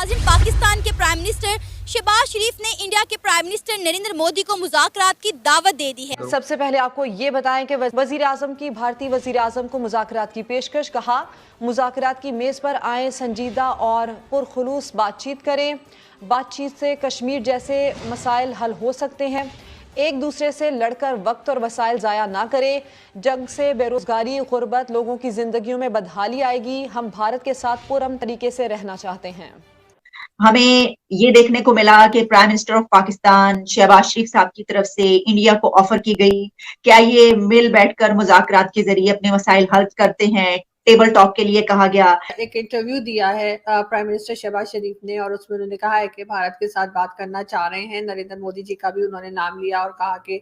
नाज़रीन, पाकिस्तान के prime minister Shahbaz शरीफ ने इंडिया के प्राइम मिनिस्टर नरेंद्र मोदी को मुज़ाकरात की दावत दे दी है। सबसे पहले आपको ये बताएं कि वजीर आजम की भारतीय वजीर आजम को मुज़ाकरात की पेशकश। कहा, मुज़ाकरात की मेज़ पर आए, संजीदा और पुरखुलूस बातचीत करें। बातचीत से कश्मीर जैसे मसाइल हल हो सकते हैं। एक दूसरे से लड़कर वक्त और वसाइल ज़ाया ना करें। जंग से बेरोजगारी, गुर्बत, लोगों की जिंदगियों में बदहाली आएगी। हम भारत के साथ पुरअमन तरीके से रहना चाहते हैं। हमें ये देखने को मिला कि prime minister of Pakistan Shahbaz Sharif साहब की तरफ से इंडिया को ऑफर की गई, क्या ये मिल बैठकर मुज़ाकरात के जरिए अपने मसाइल हल करते हैं। टेबल टॉक के लिए कहा गया। एक इंटरव्यू दिया है प्राइम मिनिस्टर शहबाज शरीफ ने और उसमें उन्होंने कहा है कि भारत के साथ बात करना चाह रहे हैं। नरेंद्र मोदी जी का भी उन्होंने नाम लिया और कहा कि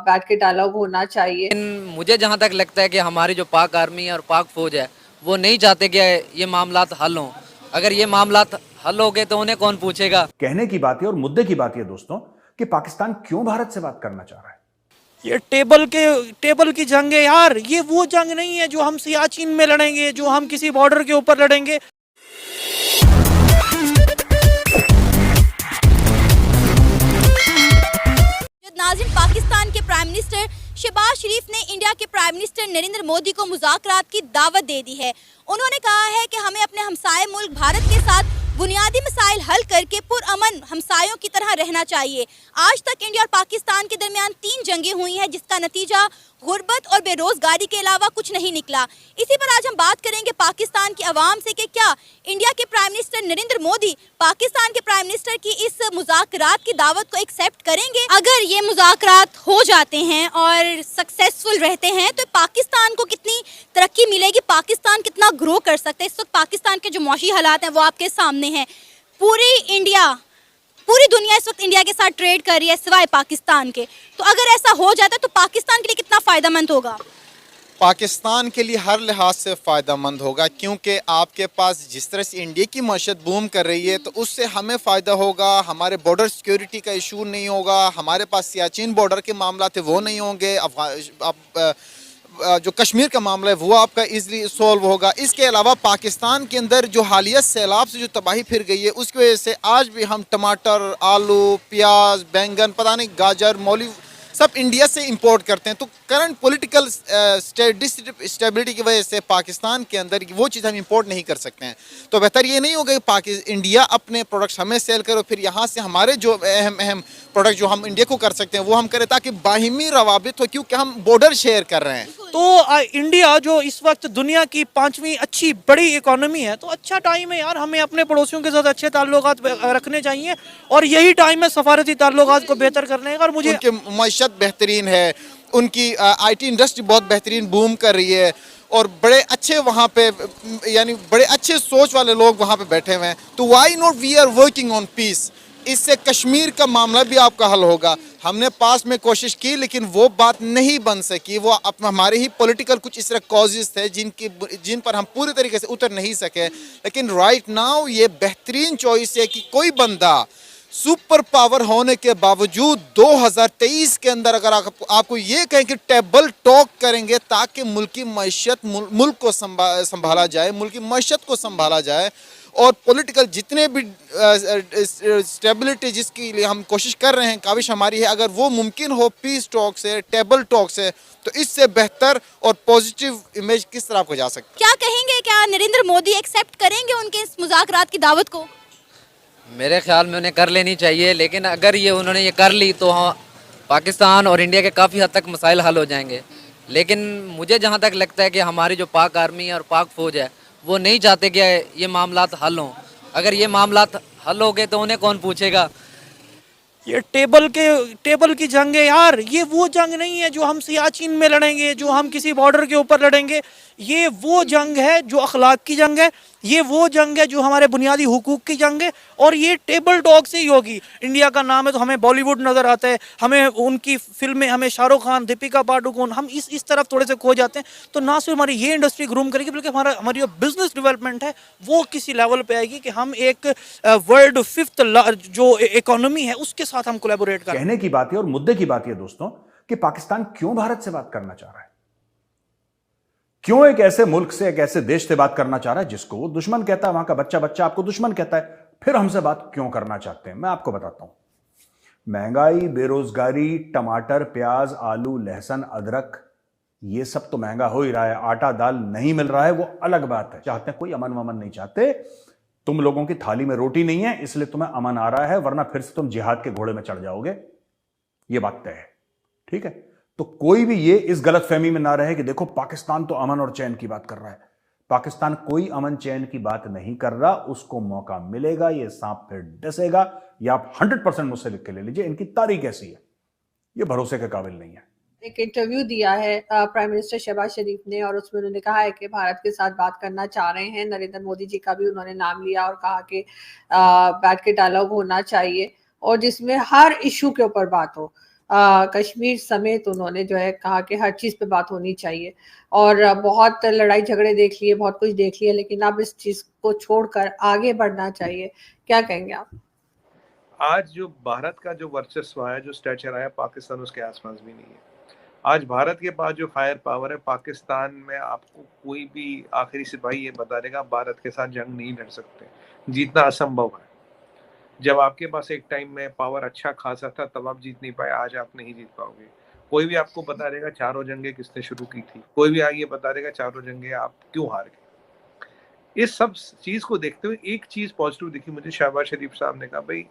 बैठ के डायलॉग होना चाहिए। मुझे जहां तक लगता है कि हमारी जो पाक आर्मी और पाक फौज है वो नहीं चाहते कि ये मामलात हल हों। अगर ये मामलात हल हो गए तो उन्हें कौन पूछेगा। कहने की बात है और मुद्दे की बात है दोस्तों कि पाकिस्तान क्यों भारत से बात करना चाह रहा है। ये टेबल की जंग है यार। ये वो जंग नहीं है जो हम सियाचिन में लड़ेंगे, जो हम किसी बॉर्डर के ऊपर लड़ेंगे। नाज़रीन, पाकिस्तान के प्राइम मिनिस्टर शहबाज शरीफ ने इंडिया के प्राइम मिनिस्टर नरेंद्र मोदी को मुज़ाकरात की दावत दे दी है। उन्होंने कहा है कि हमें अपने हमसाये मुल्क भारत के साथ बुनियादी मसाइल हल करके पुरअमन हमसायों की तरह रहना चाहिए। आज तक इंडिया और पाकिस्तान के दरमियान 3 जंगें हुई हैं, जिसका नतीजा गुर्बत और बेरोजगारी के अलावा कुछ नहीं निकला। इसी पर आज हम बात करेंगे पाकिस्तान की आवाम से कि क्या इंडिया के प्राइम मिनिस्टर नरेंद्र मोदी पाकिस्तान के प्राइम मिनिस्टर की इस मुज़ाकरात की दावत को एक्सेप्ट करेंगे। अगर ये मुज़ाकरात हो जाते हैं और सक्सेसफुल रहते हैं तो पाकिस्तान को कितनी तरक्की मिलेगी, पाकिस्तान कितना ग्रो कर सकता है। इस वक्त पाकिस्तान के जो मौशी हालात हैं वो आपके सामने हैं। पूरी दुनिया इस वक्त इंडिया के साथ ट्रेड कर रही है सिवाय पाकिस्तान के। तो अगर ऐसा हो जाता है तो पाकिस्तान के लिए कितना फ़ायदेमंद होगा? पाकिस्तान के लिए हर लिहाज से फ़ायदेमंद होगा, क्योंकि आपके पास जिस तरह से इंडिया की मईशत बूम कर रही है तो उससे हमें फ़ायदा होगा। हमारे बॉर्डर सिक्योरिटी का इशू नहीं होगा, हमारे पास सियाचिन बॉर्डर के मामला थे वो नहीं होंगे, जो कश्मीर का मामला है वो आपका इजीली सॉल्व होगा। इसके अलावा पाकिस्तान के अंदर जो हालिया सैलाब से जो तबाही फिर गई है उसकी वजह से आज भी हम टमाटर, आलू, प्याज, बैंगन, पता नहीं गाजर, मौली सब इंडिया से इंपोर्ट करते हैं। तो करंट पॉलिटिकल स्टेबिलिटी की वजह से पाकिस्तान के अंदर वो चीज़ हम इंपोर्ट नहीं कर सकते हैं। तो बेहतर ये नहीं होगा कि इंडिया अपने प्रोडक्ट्स हमें सेल करो, फिर यहाँ से हमारे जो अहम प्रोडक्ट जो हम इंडिया को कर सकते हैं वो हम करें, ताकि बाहिमी रवाबित हो, क्योंकि हम बॉर्डर शेयर कर रहे हैं। तो इंडिया जो इस वक्त दुनिया की 5वीं अच्छी बड़ी इकोनॉमी है, तो अच्छा टाइम है यार, हमें अपने पड़ोसियों के साथ अच्छे ताल्लुकात रखने चाहिए और यही टाइम है सफारती ताल्लुकात को बेहतर करने का। और मुझे उनकी मईशत बेहतरीन है, उनकी आईटी इंडस्ट्री बहुत बेहतरीन बूम कर रही है और बड़े अच्छे वहाँ पे यानी बड़े अच्छे सोच वाले लोग वहाँ पे बैठे हुए हैं। तो why not we are working on peace. इससे कश्मीर का मामला भी आपका हल होगा। हमने पास में कोशिश की लेकिन वो बात नहीं बन सकी। वो हमारे ही पॉलिटिकल कुछ इस तरह कॉजेज़ थे जिन पर हम पूरी तरीके से उतर नहीं सके। लेकिन राइट नाउ ये बेहतरीन चॉइस है कि कोई बंदा सुपर पावर होने के बावजूद 2023 के अंदर अगर आपको ये कहें कि टेबल टॉक करेंगे ताकि मुल्क की मईशत मुल्क को संभाला जाए, मुल्क की मईशत को संभाला जाए और पॉलिटिकल जितने भी स्टेबिलिटी जिसके लिए हम कोशिश कर रहे हैं, काविश हमारी है, अगर वो मुमकिन हो पीस टॉक से, टेबल टॉक से, तो इससे बेहतर और पॉजिटिव इमेज किस तरह आपको जा सकता है। क्या कहेंगे, क्या नरेंद्र मोदी एक्सेप्ट करेंगे उनके इस मुज़ाकरात की दावत को? मेरे ख्याल में उन्हें कर लेनी चाहिए, लेकिन अगर उन्होंने ये कर ली तो हाँ, पाकिस्तान और इंडिया के काफ़ी हद तक मसाइल हल हो जाएंगे। लेकिन मुझे जहाँ तक लगता है कि हमारी जो पाक आर्मी और पाक फौज है वो नहीं चाहते कि ये मामलात हल हों। अगर ये मामलात हल हो गए तो उन्हें कौन पूछेगा। ये टेबल की जंग है यार। ये वो जंग नहीं है जो हम सियाचिन में लड़ेंगे, जो हम किसी बॉर्डर के ऊपर लड़ेंगे। ये वो जंग है जो अखलाक की जंग है, ये वो जंग है जो हमारे बुनियादी हुकूक की जंग है और ये टेबल टॉक से ही होगी। इंडिया का नाम है तो हमें बॉलीवुड नज़र आता है, हमें उनकी फिल्में, हमें शाहरुख खान, दीपिका पादुकोण, हम इस तरफ थोड़े से खो जाते हैं। तो ना सिर्फ हमारी ये इंडस्ट्री ग्रूम करेगी बल्कि हमारी जो बिजनेस डेवलपमेंट है वो किसी लेवल पे आएगी कि हम एक वर्ल्ड 5th जो इकोनॉमी है उसके साथ हम कोलैबोरेट करें। कहने की बात है और मुद्दे की बात है दोस्तों कि पाकिस्तान क्यों भारत से बात करना चाह रहा है, क्यों एक ऐसे मुल्क से, एक ऐसे देश से बात करना चाह रहा है जिसको वो दुश्मन कहता है, वहां का बच्चा आपको दुश्मन कहता है। फिर हमसे बात क्यों करना चाहते हैं मैं आपको बताता हूं। महंगाई, बेरोजगारी, टमाटर, प्याज, आलू, लहसुन, अदरक, ये सब तो महंगा हो ही रहा है। आटा दाल नहीं मिल रहा है, वो अलग बात है। चाहते हैं, कोई अमन वमन नहीं चाहते। तुम लोगों की थाली में रोटी नहीं है, इसलिए तुम्हें अमन आ रहा है, वरना फिर से तुम जिहाद के घोड़े में चढ़ जाओगे। ये बात तय है, ठीक है। तो कोई भी ये इस गलतफहमी में ना रहे कि देखो पाकिस्तान तो अमन और चैन की बात कर रहा है। पाकिस्तान कोई अमन चैन की बात नहीं कर रहा, उसको मौका मिलेगा, ये सांप फिर डसेगा। ये आप 100% मुझसे लिख के ले लीजिए। इनकी तारीख ऐसी है, ये भरोसे के काबिल नहीं है। एक इंटरव्यू दिया है प्राइम मिनिस्टर शहबाज शरीफ ने, और उसमें उन्होंने कहा है कि भारत के साथ बात करना चाह रहे हैं। नरेंद्र मोदी जी का भी उन्होंने नाम लिया और कहा कि बैठ के डायलॉग होना चाहिए और जिसमें हर इशू के ऊपर बात हो। कश्मीर समेत उन्होंने जो है कहा कि हर चीज पे बात होनी चाहिए। और बहुत लड़ाई झगड़े देख लिए, बहुत कुछ देख लिया, लेकिन अब इस चीज को छोड़कर आगे बढ़ना चाहिए। क्या कहेंगे आप? आज जो भारत का जो वर्चस्व है, जो स्टैचर है, पाकिस्तान उसके आसपास भी नहीं है। आज भारत के पास जो फायर पावर है, पाकिस्तान में आपको कोई भी आखिरी सिपाही ये बता देगा भारत के साथ जंग नहीं लड़ सकते, जीतना असंभव है। जब आपके पास एक टाइम में पावर अच्छा खासा था तब आप जीत नहीं पाए, आज आप नहीं जीत पाओगे। कोई भी आपको बता देगा चारों जंगें किसने शुरू की थी, कोई भी आगे बता देगा चारों जंगें आप क्यों हार गए। इस सब चीज को देखते हुए एक चीज पॉजिटिव दिखी मुझे, शहबाज शरीफ साहब ने कहा भाई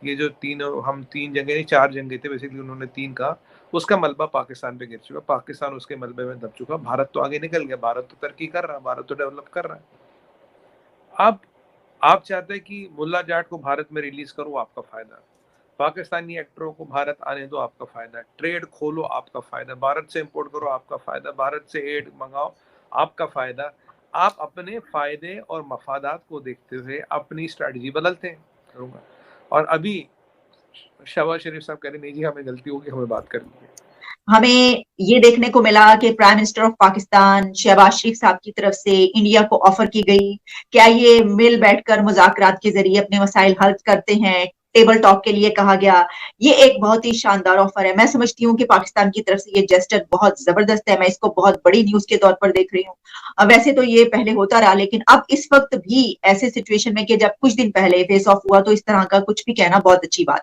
ये जो हम तीन जंगे नहीं 4 जंगे थे, बेसिकली उन्होंने 3 कहा, उसका मलबा पाकिस्तान पे गिर चुका, पाकिस्तान उसके मलबे में दब चुका, भारत तो आगे निकल गया, भारत तो तरक्की कर रहा है, भारत तो डेवलप कर रहा है। अब आप चाहते हैं कि मुल्ला जाट को भारत में रिलीज करो, आपका फायदा, पाकिस्तानी एक्टरों को भारत आने दो, आपका फायदा, ट्रेड खोलो, आपका फायदा, भारत से इंपोर्ट करो, आपका फायदा, भारत से एड मंगाओ, आपका फायदा। आप अपने फायदे और मफादात को देखते हुए अपनी स्ट्रैटेजी बदलते हैं। और अभी शहबाज शरीफ साहब कह रहे नहीं जी हमें गलती होगी, हमें बात करनी है। हमें ये देखने को मिला कि prime minister of Pakistan Shahbaz Sharif साहब की तरफ से इंडिया को ऑफर की गई, क्या ये मिल बैठकर मुज़ाकरात के जरिए अपने मसाइल हल करते हैं, टेबल टॉक के लिए कहा गया। ये एक बहुत ही शानदार ऑफर है। मैं समझती हूँ कि पाकिस्तान की तरफ से ये जेस्चर बहुत जबरदस्त है। मैं इसको बहुत बड़ी न्यूज के तौर पर देख रही हूँ। वैसे तो ये पहले होता रहा, लेकिन अब इस वक्त भी ऐसे सिचुएशन में कि जब कुछ दिन पहले फेस ऑफ हुआ, तो इस तरह का कुछ भी कहना बहुत अच्छी बात।